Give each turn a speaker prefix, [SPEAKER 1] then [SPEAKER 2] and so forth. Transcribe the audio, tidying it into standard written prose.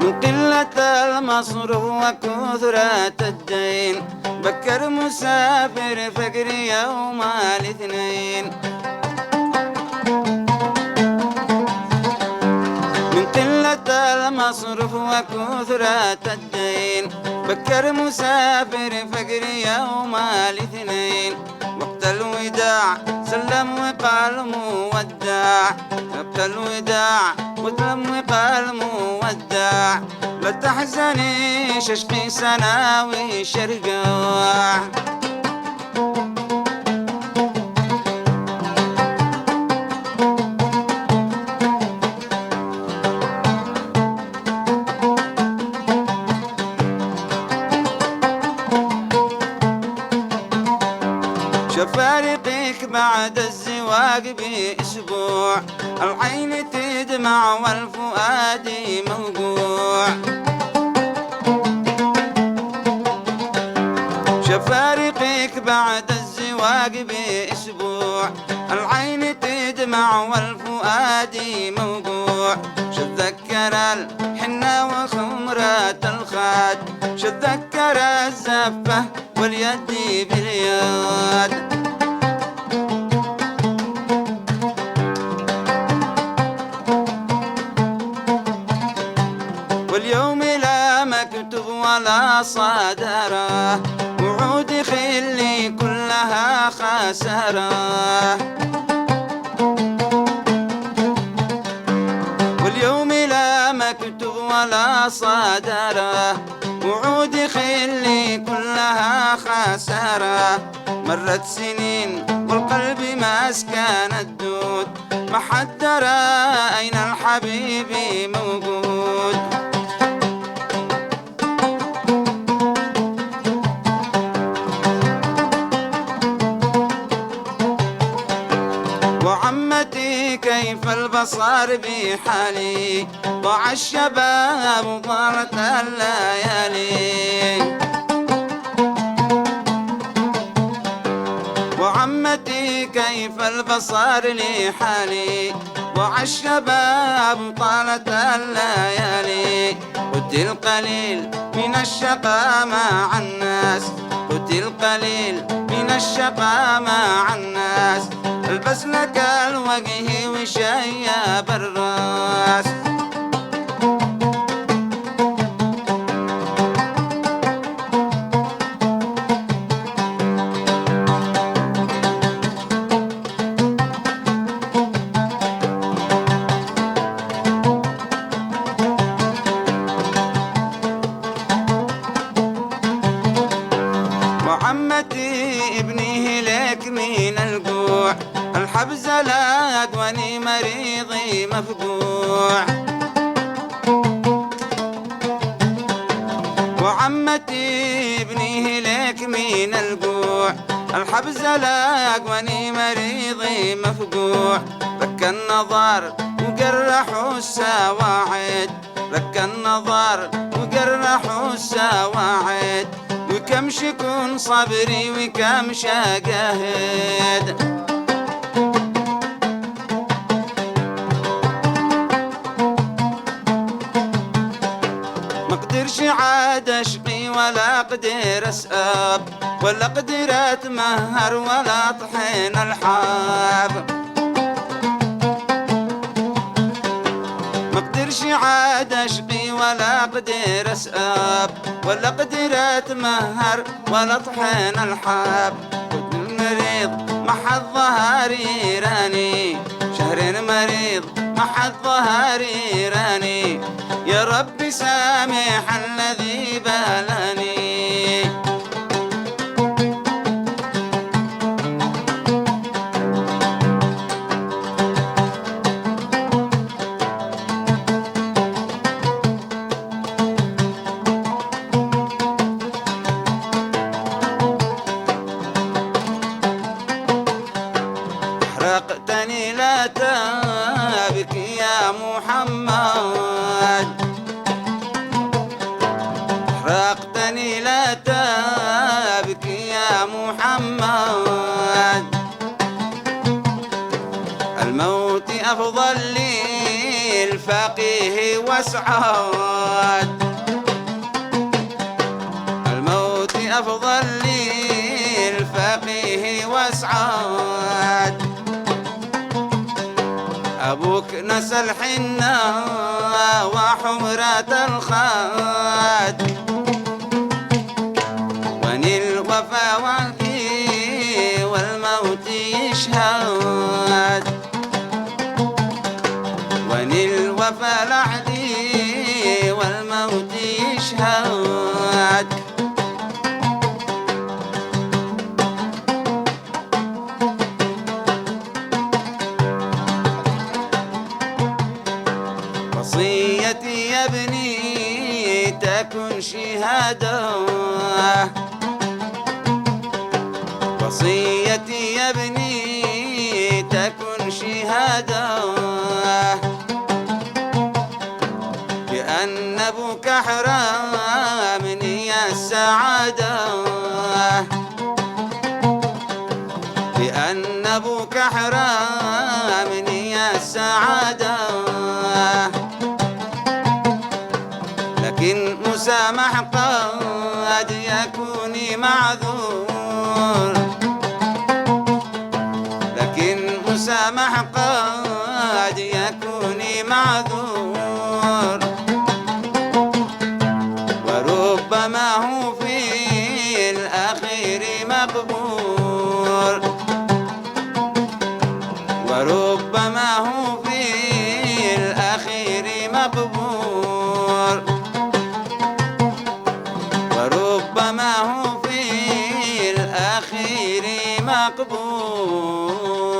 [SPEAKER 1] من قلة المصروف وكثرة الدين بكر مسافر فقر يوم الاثنين. من قلة المصروف وكثرة الدين بكر مسافر فقر يوم الاثنين. وقت الوداع سلم وقال مودع، وقت الوداع وسلم وقال مودع. لا تحزني ششقي سناوي شرقاع. شفارقك بعد الزواج بأسبوع، العين تدمع والفؤاد موجوع. شفارقك بعد الزواج بأسبوع، العين تدمع والفؤاد موجوع. شتذكر الحنة وخمرة الخاد، شتذكر الزفة واليد باليد. واليوم لا مكتوب ولا صدرة، وعود خلي كلها خسارة. واليوم لا مكتوب ولا صدرة، وعود خلي كلها خسارة. مرت سنين والقلب ما اسكن الدود، ما حد درى أين الحبيب موجود. وعمتي كيف البصر بحالي، ضاع الشباب وطارت الليالي. وعمتي كيف البصر لحالي، ضاع الشباب وطالت الليالي. قلت القليل من الشقا مع الناس، قلت القليل من الشقا مع الناس. البس لك الوجه وشيب الراس. وعمتي ابني لك من الجوع، الحبز لا يدوني مريضي مفجوع. وعمتي ابني لك من الجوع، الحبز لا يدوني مريضي مفجوع. لك النظر وجرحوا السواعد، لك النظر وجرحوا السواعد. وكم شكون صبري وكم شجاهد. مقدرش عاد اشقي ولا اقدر اسأب، ولا اقدر اتمهر ولا اطحن الحاب. مقدرش عاد اشقي ولا اقدر اسأب، ولا اقدر اتمهر ولا اطحن الحاب. كنت المريض ما حد ظهري راني، شهرين مريض ما حد ظهري راني. يا ربي سامح الذي بلاني. أحرقتني لا تبكي يا محمد، أحرقتني لا تبكي يا محمد. الموت أفضل للفقيه واسعد الموت أفضل للفقيه واسعد أبوك نسى الحنة وحمرة الخد ونيل وفا والموت يشهد ونيل وفا لعدي والموت يشهد وصيتي يا ابني تكن شهادة وصيتي يا ابني تكن شهادة بأن أبوك حرامني السعادة بأن أبوك حرامني السعادة لكن مسامح قد يكون معذور لكن مسامح قد يكون معذور وربما هو في الأخير مقبول وربما هو في الأخير مقبول وربما هو في الأخير مقبول